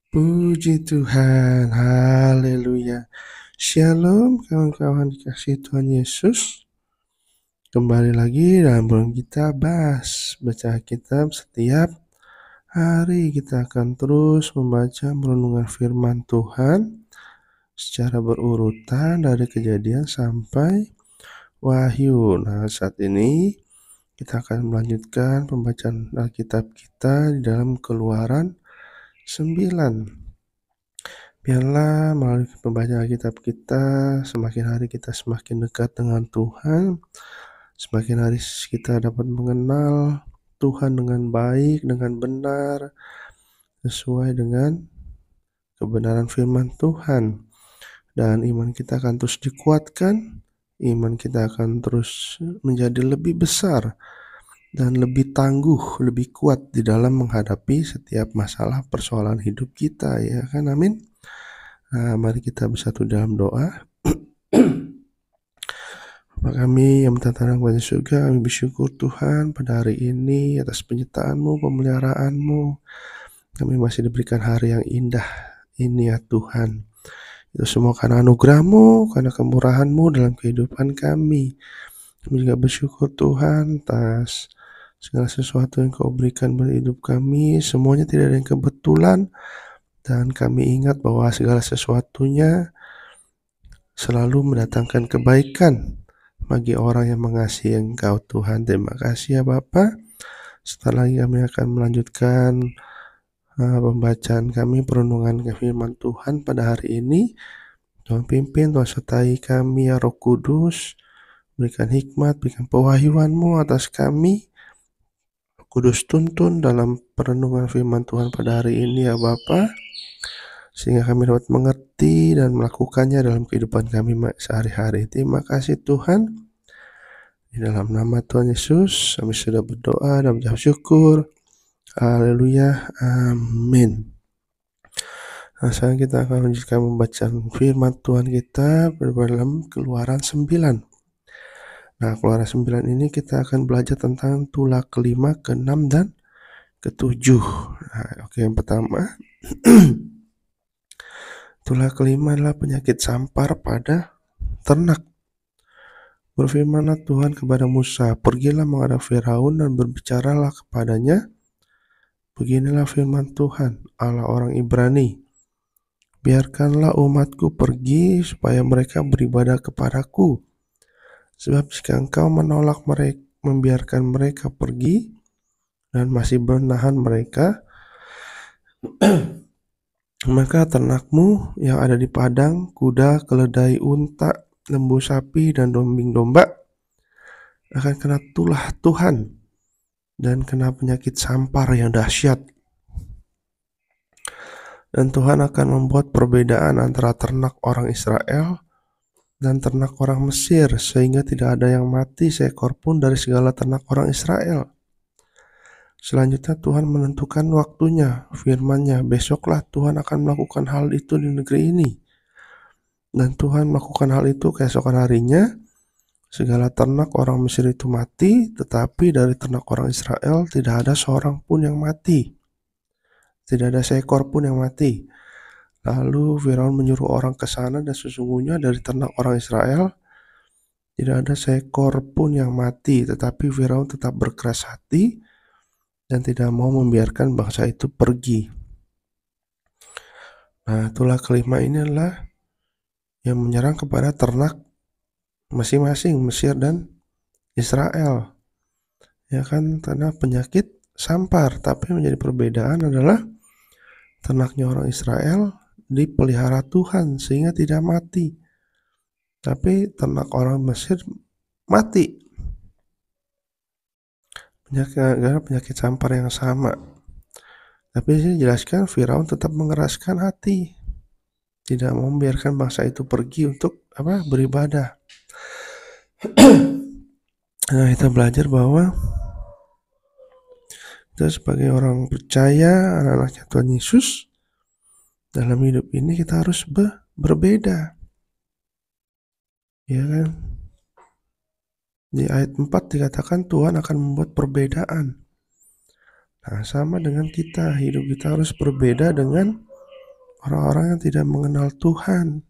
Puji Tuhan, haleluya. Shalom kawan-kawan dikasih Tuhan Yesus. Kembali lagi dalam program kita baca kitab setiap hari. Kita akan terus membaca merenungkan firman Tuhan secara berurutan dari Kejadian sampai Wahyu. Nah, saat ini kita akan melanjutkan pembacaan Alkitab kita di dalam Keluaran 9. Biarlah melalui pembacaan Alkitab kita, semakin hari kita semakin dekat dengan Tuhan, semakin hari kita dapat mengenal Tuhan dengan baik, dengan benar, sesuai dengan kebenaran firman Tuhan. Dan iman kita akan terus dikuatkan, iman kita akan terus menjadi lebih besar dan lebih tangguh, lebih kuat di dalam menghadapi setiap masalah persoalan hidup kita, ya kan, amin. Nah, mari kita bersatu dalam doa. Bapa kami yang bertata kepada surga, kami bersyukur Tuhan pada hari ini atas penyertaan-Mu, pemeliharaan-Mu. Kami masih diberikan hari yang indah ini ya Tuhan. Itu semua karena anugerah-Mu, karena kemurahan-Mu dalam kehidupan kami. Kami juga bersyukur Tuhan atas segala sesuatu yang Kau berikan pada hidup kami. Semuanya tidak ada yang kebetulan. Dan kami ingat bahwa segala sesuatunya selalu mendatangkan kebaikan bagi orang yang mengasihi Engkau Tuhan. Terima kasih ya Bapa. Setelah lagi kami akan melanjutkan pembacaan kami, perenungan firman Tuhan pada hari ini. Tuhan pimpin, Tuhan sertai kami ya Roh Kudus. Berikan hikmat, berikan pewahyuan-Mu atas kami. Roh Kudus tuntun dalam perenungan firman Tuhan pada hari ini ya Bapa, sehingga kami dapat mengerti dan melakukannya dalam kehidupan kami sehari-hari. Terima kasih Tuhan. Di dalam nama Tuhan Yesus, kami sudah berdoa dan mengucap syukur. Haleluya, amin. Nah, sekarang kita akan lanjutkan membaca firman Tuhan kita dalam Keluaran 9. Nah, Keluaran 9 ini kita akan belajar tentang tulah ke-5, ke-6, dan ke-7. Nah, oke, yang pertama. Tulah ke-5 adalah penyakit sampar pada ternak. Berfirmanlah Tuhan kepada Musa, pergilah menghadap Firaun dan berbicaralah kepadanya. Beginilah firman Tuhan, Allah orang Ibrani. Biarkanlah umatku pergi supaya mereka beribadah kepadaku. Sebab jika engkau menolak mereka, membiarkan mereka pergi dan masih menahan mereka, maka ternakmu yang ada di padang, kuda, keledai, unta, lembu sapi, dan kambing domba akan kena tulah Tuhan dan kena penyakit sampar yang dahsyat. Dan Tuhan akan membuat perbedaan antara ternak orang Israel dan ternak orang Mesir, sehingga tidak ada yang mati seekor pun dari segala ternak orang Israel. Selanjutnya Tuhan menentukan waktunya, firman-Nya, besoklah Tuhan akan melakukan hal itu di negeri ini. Dan Tuhan melakukan hal itu keesokan harinya. Segala ternak orang Mesir itu mati, tetapi dari ternak orang Israel tidak ada seorang pun yang mati. Tidak ada seekor pun yang mati. Lalu Firaun menyuruh orang ke sana, dan sesungguhnya dari ternak orang Israel tidak ada seekor pun yang mati. Tetapi Firaun tetap berkeras hati dan tidak mau membiarkan bangsa itu pergi. Nah, tulah kelima ini adalah yang menyerang kepada ternak masing-masing Mesir dan Israel. Ya kan, karena penyakit sampar. Tapi menjadi perbedaan adalah ternaknya orang Israel dipelihara Tuhan sehingga tidak mati. Tapi ternak orang Mesir mati. Penyakit sampar yang sama. Tapi saya jelaskan Firaun tetap mengeraskan hati. Tidak mau membiarkan bangsa itu pergi untuk beribadah. Nah, kita belajar bahwa kita sebagai orang percaya, anak-anaknya Tuhan Yesus, dalam hidup ini kita harus berbeda. Ya kan? Di ayat 4 dikatakan Tuhan akan membuat perbedaan. Nah, sama dengan kita, hidup kita harus berbeda dengan orang-orang yang tidak mengenal Tuhan.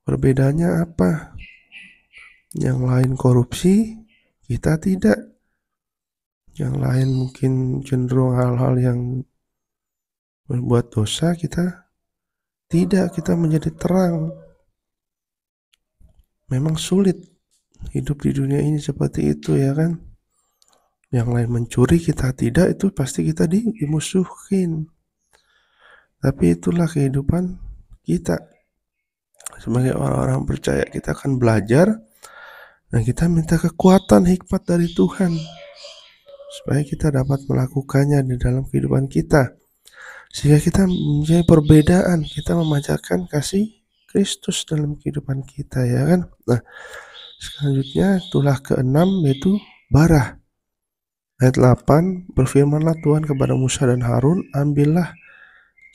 Perbedaannya apa? Yang lain korupsi, kita tidak. Yang lain mungkin cenderung hal-hal yang berbuat dosa, kita tidak. Kita menjadi terang. Memang sulit hidup di dunia ini seperti itu, ya kan? Yang lain mencuri, kita tidak, itu pasti kita dimusuhin. Tapi itulah kehidupan kita. Sebagai orang-orang percaya, kita akan belajar dan kita minta kekuatan, hikmat dari Tuhan supaya kita dapat melakukannya di dalam kehidupan kita, sehingga kita mempunyai perbedaan. Kita memancarkan kasih Kristus dalam kehidupan kita, ya kan? Nah, selanjutnya tulah ke-6 yaitu bara. Ayat 8, berfirmanlah Tuhan kepada Musa dan Harun, ambillah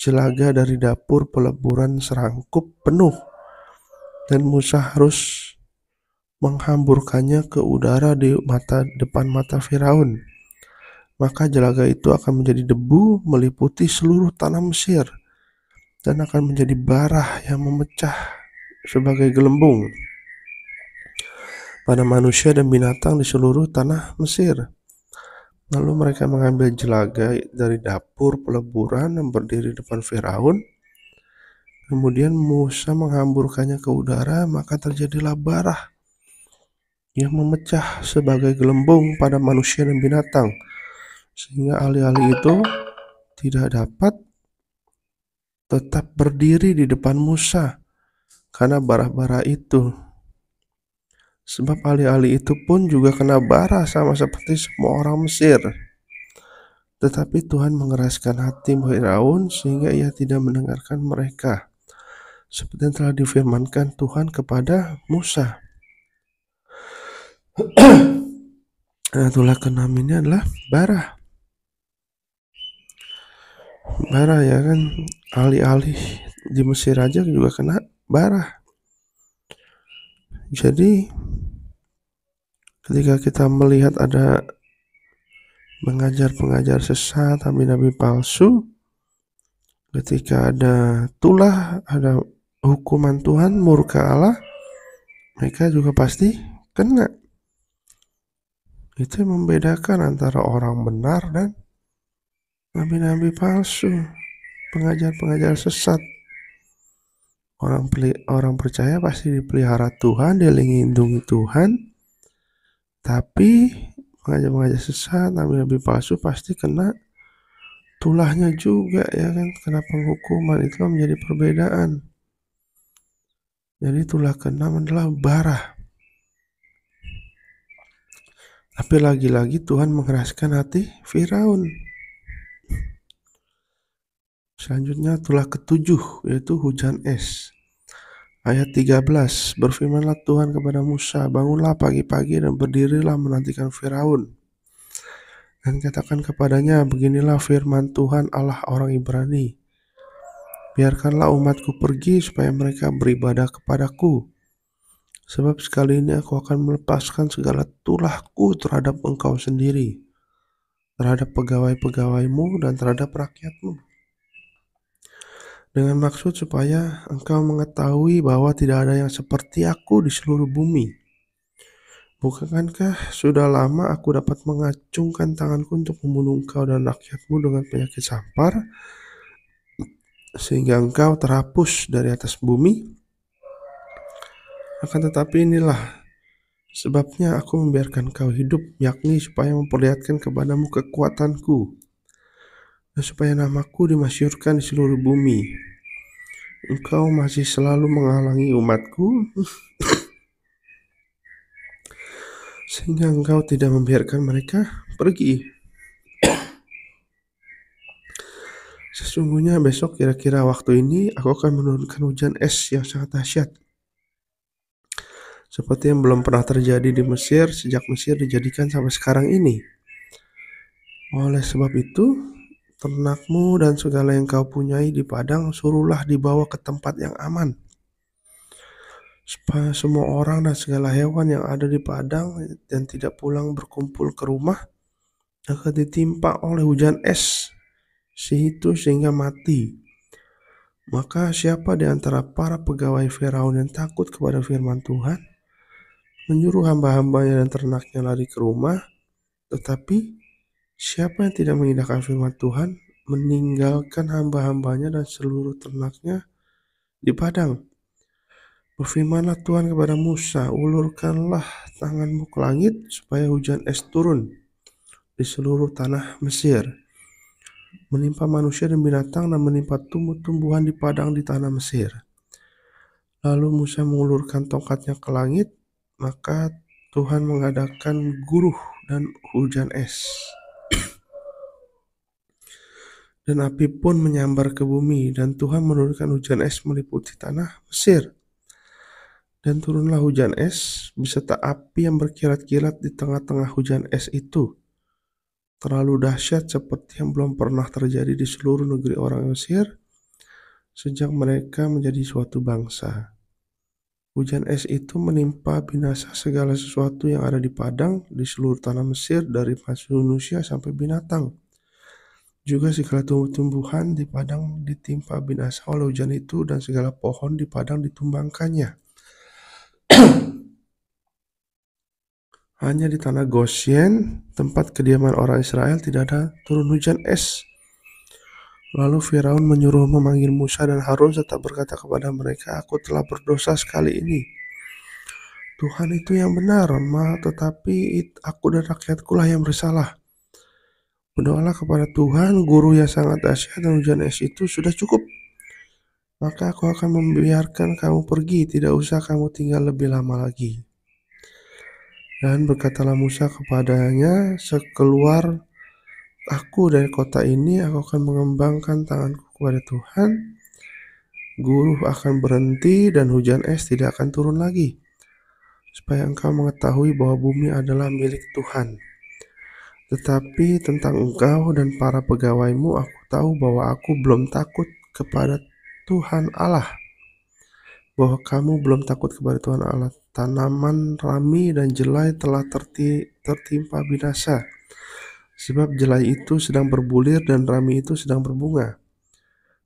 jelaga dari dapur peleburan serangkup penuh, dan Musa harus menghamburkannya ke udara di depan mata Firaun. Maka jelaga itu akan menjadi debu meliputi seluruh tanah Mesir, dan akan menjadi bara yang memecah sebagai gelembung pada manusia dan binatang di seluruh tanah Mesir. Lalu mereka mengambil jelaga dari dapur peleburan yang berdiri depan Firaun. Kemudian Musa menghamburkannya ke udara, maka terjadilah bara yang memecah sebagai gelembung pada manusia dan binatang, sehingga ahli-ahli itu tidak dapat tetap berdiri di depan Musa karena bara-bara itu. Sebab ahli-ahli itu pun juga kena bara sama seperti semua orang Mesir. Tetapi Tuhan mengeraskan hati Firaun sehingga ia tidak mendengarkan mereka, seperti yang telah difirmankan Tuhan kepada Musa. Nah, tulah ke-6 ini adalah bara. Bara, ya kan? Ahli-ahli di Mesir aja juga kena bara. Jadi ketika kita melihat ada pengajar-pengajar sesat, nabi-nabi palsu, ketika ada tulah, ada hukuman Tuhan, murka Allah, mereka juga pasti kena. Itu yang membedakan antara orang benar dan nabi-nabi palsu, pengajar-pengajar sesat. Orang percaya pasti dipelihara Tuhan, dilindungi Tuhan, tapi pengajar-pengajar sesat, nabi-nabi palsu pasti kena tulahnya juga, ya kan? Kena penghukuman. Itu menjadi perbedaan. Jadi tulah ke-6 adalah bara. Tapi lagi-lagi Tuhan mengeraskan hati Firaun. Selanjutnya tulah ke-7 yaitu hujan es. Ayat 13, berfirmanlah Tuhan kepada Musa, bangunlah pagi-pagi dan berdirilah menantikan Firaun. Dan katakan kepadanya, beginilah firman Tuhan Allah orang Ibrani. Biarkanlah umatku pergi supaya mereka beribadah kepadaku. Sebab sekali ini aku akan melepaskan segala tulahku terhadap engkau sendiri, terhadap pegawai-pegawaimu dan terhadap rakyatmu. Dengan maksud supaya engkau mengetahui bahwa tidak ada yang seperti aku di seluruh bumi. Bukankah sudah lama aku dapat mengacungkan tanganku untuk membunuh engkau dan rakyatmu dengan penyakit sampar, sehingga engkau terhapus dari atas bumi? Akan tetapi inilah sebabnya aku membiarkan kau hidup, yakni supaya memperlihatkan kepadamu kekuatanku, dan supaya namaku dimasyhurkan di seluruh bumi. Engkau masih selalu menghalangi umatku, sehingga engkau tidak membiarkan mereka pergi. Sesungguhnya besok kira-kira waktu ini aku akan menurunkan hujan es yang sangat dahsyat, seperti yang belum pernah terjadi di Mesir sejak Mesir dijadikan sampai sekarang ini. Oleh sebab itu, ternakmu dan segala yang kau punyai di padang suruhlah dibawa ke tempat yang aman, supaya semua orang dan segala hewan yang ada di padang dan tidak pulang berkumpul ke rumah akan ditimpa oleh hujan es itu sehingga mati. Maka siapa di antara para pegawai Firaun yang takut kepada firman Tuhan, menyuruh hamba-hambanya dan ternaknya lari ke rumah, tetapi siapa yang tidak mengindahkan firman Tuhan, meninggalkan hamba-hambanya dan seluruh ternaknya di padang. Berfirmanlah Tuhan kepada Musa, ulurkanlah tanganmu ke langit supaya hujan es turun di seluruh tanah Mesir, menimpa manusia dan binatang dan menimpa tumbuh-tumbuhan di padang di tanah Mesir. Lalu Musa mengulurkan tongkatnya ke langit, maka Tuhan mengadakan guruh dan hujan es. Dan api pun menyambar ke bumi, dan Tuhan menurunkan hujan es meliputi tanah Mesir. Dan turunlah hujan es beserta api yang berkilat-kilat di tengah-tengah hujan es itu. Terlalu dahsyat seperti yang belum pernah terjadi di seluruh negeri orang Mesir sejak mereka menjadi suatu bangsa. Hujan es itu menimpa binasa segala sesuatu yang ada di padang di seluruh tanah Mesir, dari manusia sampai binatang. Juga segala tumbuh-tumbuhan di padang ditimpa binasa oleh hujan itu, dan segala pohon di padang ditumbangkannya. Hanya di tanah Gosyen, tempat kediaman orang Israel, tidak ada turun hujan es. Lalu Firaun menyuruh memanggil Musa dan Harun serta berkata kepada mereka, "Aku telah berdosa sekali ini. Tuhan itu yang benar, tetapi aku dan rakyatku lah yang bersalah. Berdoalah kepada Tuhan, guru yang sangat dahsyat dan hujan es itu sudah cukup. Maka aku akan membiarkan kamu pergi, tidak usah kamu tinggal lebih lama lagi." Dan berkatalah Musa kepadanya, "Sekeluar aku dari kota ini, aku akan mengembangkan tanganku kepada Tuhan. Guruh akan berhenti dan hujan es tidak akan turun lagi, supaya engkau mengetahui bahwa bumi adalah milik Tuhan. Tetapi tentang engkau dan para pegawaimu, aku tahu bahwa aku belum takut kepada Tuhan Allah, bahwa kamu belum takut kepada Tuhan Allah. Tanaman rami dan jelai telah tertimpa binasa, sebab jelai itu sedang berbulir dan rami itu sedang berbunga.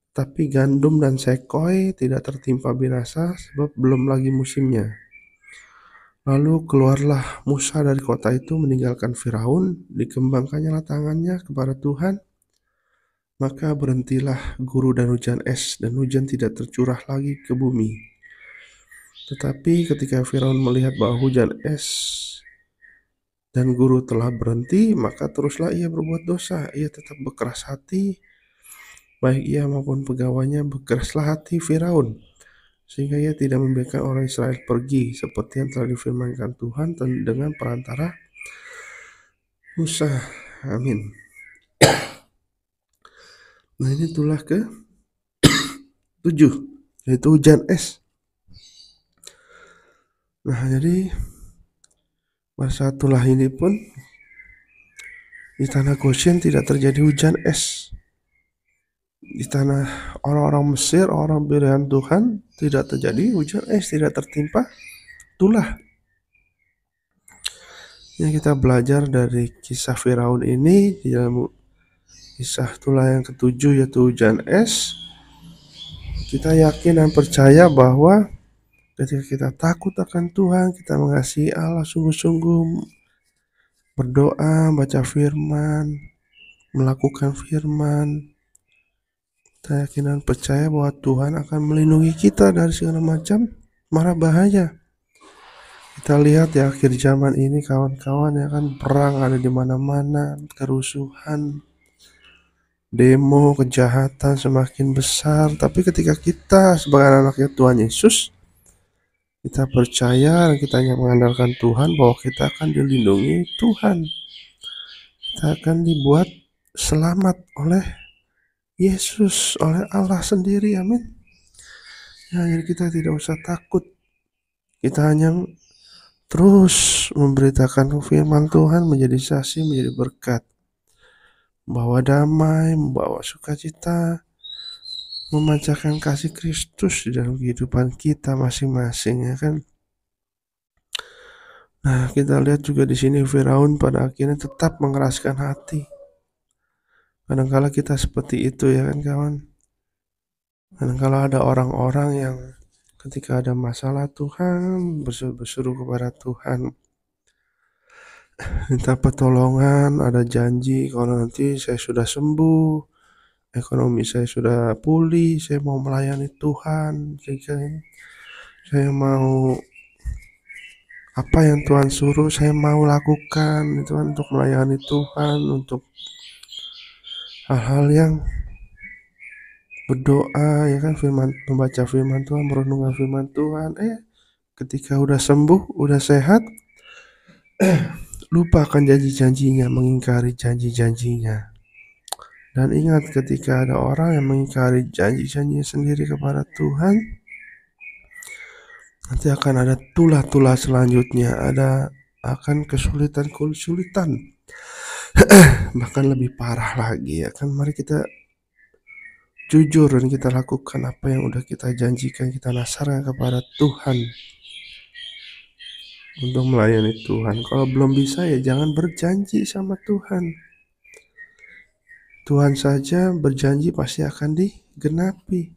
Tapi gandum dan sekoi tidak tertimpa binasa, sebab belum lagi musimnya." Lalu keluarlah Musa dari kota itu meninggalkan Firaun, dikembangkannya tangannya kepada Tuhan, maka berhentilah guru dan hujan es, dan hujan tidak tercurah lagi ke bumi. Tetapi ketika Firaun melihat bahwa hujan es dan guru telah berhenti, maka teruslah ia berbuat dosa. Ia tetap berkeras hati, baik ia maupun pegawainya. Berkeraslah hati Firaun, sehingga ia tidak membiarkan orang Israel pergi, seperti yang telah difirmankan Tuhan dengan perantara Musa. Amin. Nah, ini tulah ke-7, yaitu hujan es. Nah, jadi pada saat tulah ini pun di tanah Gosyen tidak terjadi hujan es. Di tanah orang-orang Mesir, orang pilihan Tuhan, tidak terjadi hujan es, tidak tertimpa tulah. Yang kita belajar dari kisah Firaun ini, di dalam kisah tulah yang ke-7 yaitu hujan es, kita yakin dan percaya bahwa ketika kita takut akan Tuhan, kita mengasihi Allah sungguh-sungguh, berdoa, baca firman, melakukan firman, kita yakin dan percaya bahwa Tuhan akan melindungi kita dari segala macam mara bahaya. Kita lihat di akhir zaman ini, kawan-kawan, ya kan, perang ada di mana-mana, kerusuhan, demo, kejahatan semakin besar. Tapi ketika kita sebagai anaknya Tuhan Yesus, kita percaya dan kita hanya mengandalkan Tuhan, bahwa kita akan dilindungi Tuhan. Kita akan dibuat selamat oleh Yesus, oleh Allah sendiri. Amin. Ya, jadi kita tidak usah takut. Kita hanya terus memberitakan firman Tuhan, menjadi saksi, menjadi berkat, membawa damai, membawa sukacita, memancarkan kasih Kristus di dalam kehidupan kita masing-masing, ya kan. Nah, kita lihat juga di sini Firaun pada akhirnya tetap mengeraskan hati. Kadang-kala kita seperti itu, ya kan, kawan. Dan kalau ada orang-orang yang ketika ada masalah Tuhan berseru kepada Tuhan, minta pertolongan, ada janji kalau nanti saya sudah sembuh, ekonomi saya sudah pulih, saya mau melayani Tuhan, saya mau apa yang Tuhan suruh saya mau lakukan itu untuk melayani Tuhan, untuk hal-hal yang berdoa, ya kan, membaca firman Tuhan, merenungkan firman Tuhan. Ketika udah sembuh, udah sehat, lupakan janji-janjinya, mengingkari janji-janjinya. Dan ingat, ketika ada orang yang mengingkari janji-janjinya sendiri kepada Tuhan, nanti akan ada tulah-tulah selanjutnya, akan kesulitan, bahkan lebih parah lagi, ya kan. Mari kita jujur dan kita lakukan apa yang udah kita janjikan, kita nasarkan kepada Tuhan untuk melayani Tuhan. Kalau belum bisa, ya jangan berjanji sama Tuhan. Tuhan saja berjanji pasti akan digenapi.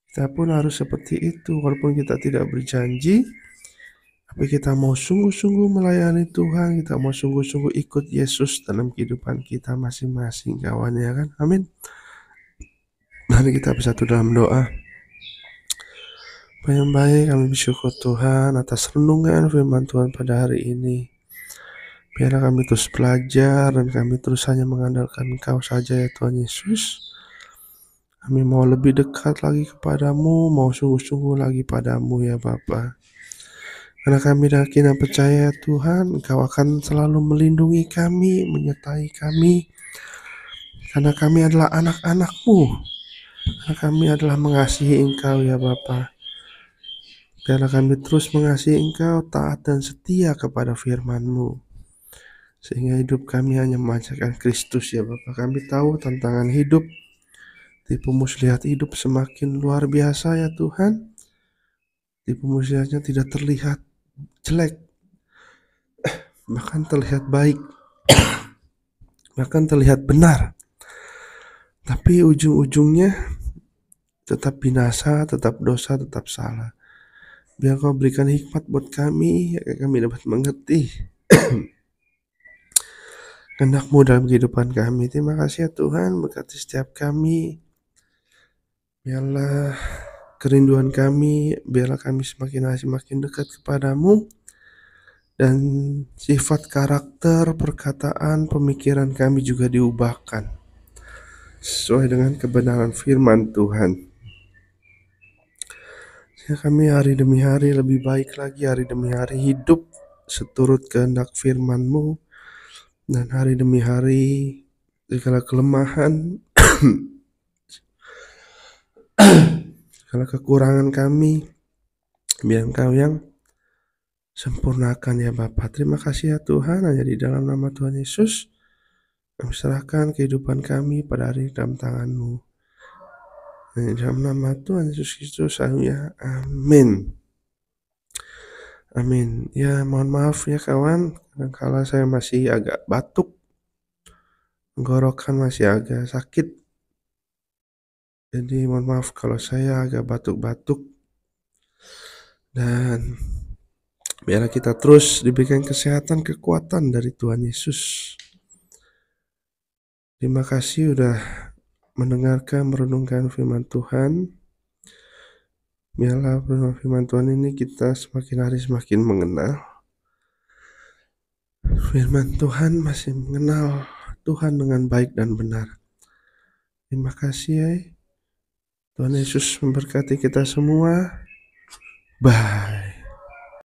Kita pun harus seperti itu, walaupun kita tidak berjanji, tapi kita mau sungguh-sungguh melayani Tuhan, kita mau sungguh-sungguh ikut Yesus dalam kehidupan kita masing-masing, kawan, ya kan? Amin. Mari kita bersatu dalam doa. Bapa yang baik, kami bersyukur Tuhan atas renungan firman Tuhan pada hari ini. Biarlah kami terus belajar dan kami terus hanya mengandalkan Engkau saja, ya Tuhan Yesus. Kami mau lebih dekat lagi kepadamu, mau sungguh-sungguh lagi padamu, ya Bapa. Karena kami yakin dan percaya, Tuhan, Engkau akan selalu melindungi kami, menyertai kami. Karena kami adalah anak-anak-Mu. Karena kami adalah mengasihi Engkau, ya Bapa. Biarlah kami terus mengasihi Engkau, taat dan setia kepada firman-Mu, sehingga hidup kami hanya memancarkan Kristus, ya Bapa. Kami tahu tantangan hidup, tipu muslihat hidup semakin luar biasa, ya Tuhan. Tipu muslihatnya tidak terlihat jelek, bahkan terlihat baik, bahkan terlihat benar, tapi ujung-ujungnya tetap binasa, tetap dosa, tetap salah. Biar Kau berikan hikmat buat kami, agar kami dapat mengerti kehendak-Mu dalam kehidupan kami. Terima kasih, ya Tuhan, berkati setiap kami. Biarlah kerinduan kami, biarlah kami semakin dekat kepadamu, dan sifat karakter, perkataan, pemikiran kami juga diubahkan sesuai dengan kebenaran firman Tuhan. Ya, kami hari demi hari lebih baik lagi, hari demi hari hidup seturut kehendak firman-Mu, dan hari demi hari segala kelemahan, segala kekurangan kami, biar Engkau yang sempurnakan, ya Bapa. Terima kasih, ya Tuhan, hanya di dalam nama Tuhan Yesus kami serahkan kehidupan kami pada hari dalam tangan-Mu. Di dalam nama Tuhan Yesus Kristus, ya, amin. Amin. Ya, mohon maaf ya kawan, kadang-kala saya masih agak batuk, tenggorokan masih agak sakit. Jadi mohon maaf kalau saya agak batuk-batuk. Dan biarlah kita terus diberikan kesehatan, kekuatan dari Tuhan Yesus. Terima kasih sudah mendengarkan, merenungkan firman Tuhan. Biarlah firman Tuhan ini kita semakin hari semakin mengenal firman Tuhan, masih mengenal Tuhan dengan baik dan benar. Terima kasih, ya. Tuhan Yesus memberkati kita semua. Bye.